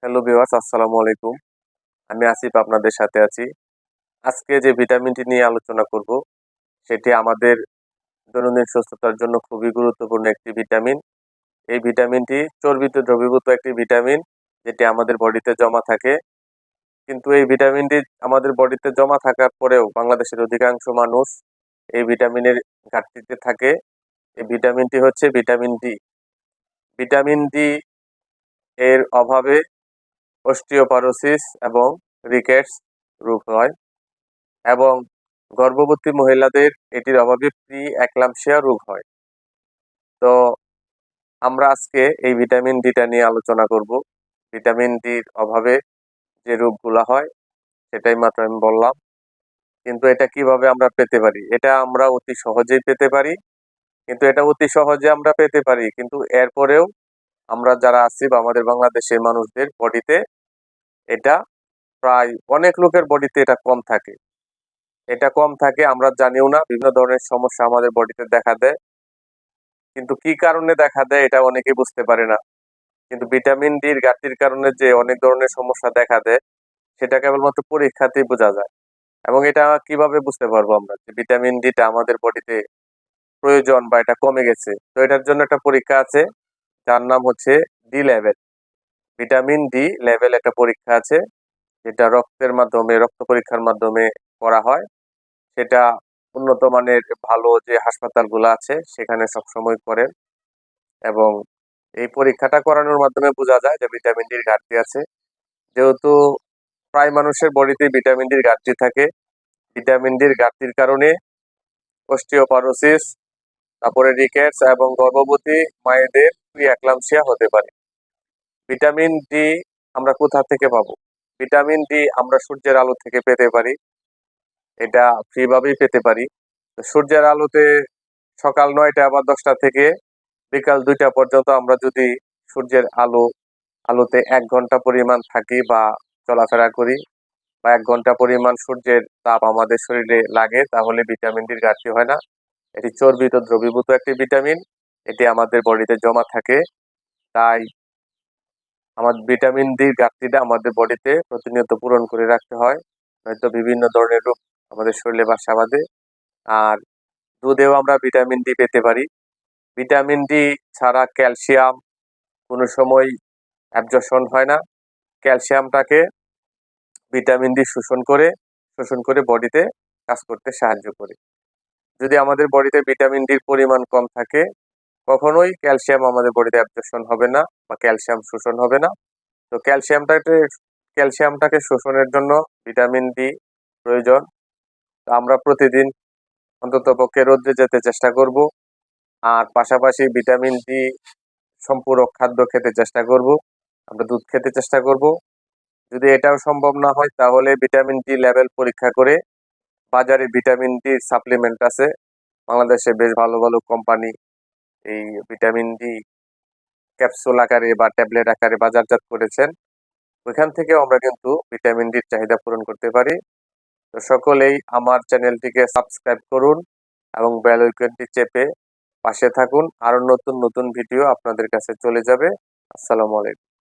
Hello viewers, আসসালামু আলাইকুম। আমি আসিফ আপনাদের সাথে আছি। আজকে যে ভিটামিনটি নিয়ে আলোচনা করব সেটি আমাদের দৈনন্দিন সুস্থতার জন্য খুবই গুরুত্বপূর্ণ একটি ভিটামিন। এই ভিটামিনটি চর্বিতে দ্রবীভূত একটি ভিটামিন, যেটি আমাদের বডিতে জমা থাকে। কিন্তু এই ভিটামিনটি আমাদের বডিতে জমা থাকার পরেও বাংলাদেশের অধিকাংশ মানুষ এই ভিটামিনের ঘাটতিতে থাকে। এই ভিটামিনটি হচ্ছে ভিটামিন ডি। ভিটামিন ডি এর অভাবে অস্টিওপরোসিস এবং রিকেটস রোগ হয় এবং গর্ভবতী মহিলাদের এটির অভাবে প্রি একলামশিয়া রোগ হয়। তো আমরা আজকে এই ভিটামিন ডিটা নিয়ে আলোচনা করব। ভিটামিন ডির অভাবে যে রোগগুলো হয় সেটাই মাত্র আমি বললাম। কিন্তু এটা কিভাবে আমরা পেতে পারি? এটা আমরা অতি সহজেই পেতে পারি। কিন্তু এটা অতি সহজে আমরা পেতে পারি, কিন্তু এরপরেও আমরা যারা আছি বা আমাদের বাংলাদেশের মানুষদের বডিতে এটা প্রায় অনেক লোকের বডিতে এটা কম থাকে। এটা কম থাকে, আমরা জানিও না। বিভিন্ন ধরনের সমস্যা আমাদের বডিতে দেখা দেয়, কিন্তু কি কারণে দেখা দেয় এটা অনেকে বুঝতে পারে না। কিন্তু ভিটামিন ডির ঘাটতির কারণে যে অনেক ধরনের সমস্যা দেখা দেয় সেটা কেবলমাত্র পরীক্ষাতেই বোঝা যায়। এবং এটা কিভাবে বুঝতে পারবো আমরা যে ভিটামিন ডিটা আমাদের বডিতে প্রয়োজন বা এটা কমে গেছে? তো এটার জন্য একটা পরীক্ষা আছে, যার নাম হচ্ছে D level. Vitamin D level একটা পরীক্ষা আছে, যেটা রক্তের মাধ্যমে, রক্ত পরীক্ষার মাধ্যমে করা হয়। সেটা উন্নত মানের ভালো যে হাসপাতালগুলো আছে সেখানে সবসময় করেন। এবং এই পরীক্ষাটা করানোর মাধ্যমে বোঝা যায় যে ভিটামিন ডির ঘাটতি আছে। যেহেতু প্রায় মানুষের বডিতে ভিটামিন ডির ঘাটতি থাকে, ভিটামিন ডির ঘাটতির কারণে অস্টিওপরোসিস, তারপরে রিকেটস এবং গর্ভবতী মায়েদের প্রি-এক্লাম্পসিয়া হতে পারে। ভিটামিন ডি আমরা কোথা থেকে পাবো? ভিটামিন ডি আমরা সূর্যের আলো থেকে পেতে পারি। এটা ফ্রি ভাবেই পেতে পারি। সূর্যের আলোতে সকাল 9টা বা 10টা থেকে বিকাল 2টা পর্যন্ত আমরা যদি সূর্যের আলোতে 1 ঘন্টা পরিমাণ থাকি বা চলাফেরা করি, বা 1 ঘন্টা পরিমাণ সূর্যের তাপ আমাদের শরীরে লাগে, তাহলে ভিটামিন ডির ঘাটতি হয় না। এটি চর্বিত দ্রবীভূত একটি ভিটামিন, এটি আমাদের বডিতে জমা থাকে। তাই আমাদের ভিটামিন ডির ঘাটতিটা আমাদের বডিতে প্রতিনিয়ত পূরণ করে রাখতে হয়, নয়তো বিভিন্ন ধরনের রোগ আমাদের শরীরে বাসা বাঁধে। আর দুধেও আমরা ভিটামিন ডি পেতে পারি। ভিটামিন ডি ছাড়া ক্যালসিয়াম কোনো সময় অ্যাবজর্পশন হয় না। ক্যালসিয়ামটাকে ভিটামিন ডি শোষণ করে বডিতে কাজ করতে সাহায্য করে। যদি আমাদের বডিতে ভিটামিন ডির পরিমাণ কম থাকে, কখনোই ক্যালসিয়াম আমাদের বডিতে অ্যাবজর্পশন হবে না বা ক্যালসিয়াম শোষণ হবে না। তো ক্যালসিয়ামটাকে শোষণের জন্য ভিটামিন ডি প্রয়োজন। তো আমরা প্রতিদিন অন্ততপক্ষে রোদে যেতে চেষ্টা করব, আর পাশাপাশি ভিটামিন ডি সম্পূরক খাদ্য খেতে চেষ্টা করব। আমরা দুধ খেতে চেষ্টা করব। যদি এটাও সম্ভব না হয় তাহলে ভিটামিন ডি লেভেল পরীক্ষা করে, বাজারে ভিটামিন ডি সাপ্লিমেন্ট আছে, বাংলাদেশে বেশ ভালো ভালো কোম্পানি এই ভিটামিন ডি ক্যাপসুল আকারে বা ট্যাবলেট আকারে বাজারজাত করেছেন। ওইখান থেকেও আমরা কিন্তু ভিটামিন ডির চাহিদা পূরণ করতে পারি। তো সকলেই আমার চ্যানেলটিকে সাবস্ক্রাইব করুন এবং বেল আইকনটি চেপে পাশে থাকুন। আরো নতুন নতুন ভিডিও আপনাদের কাছে চলে যাবে। আসসালামু আলাইকুম।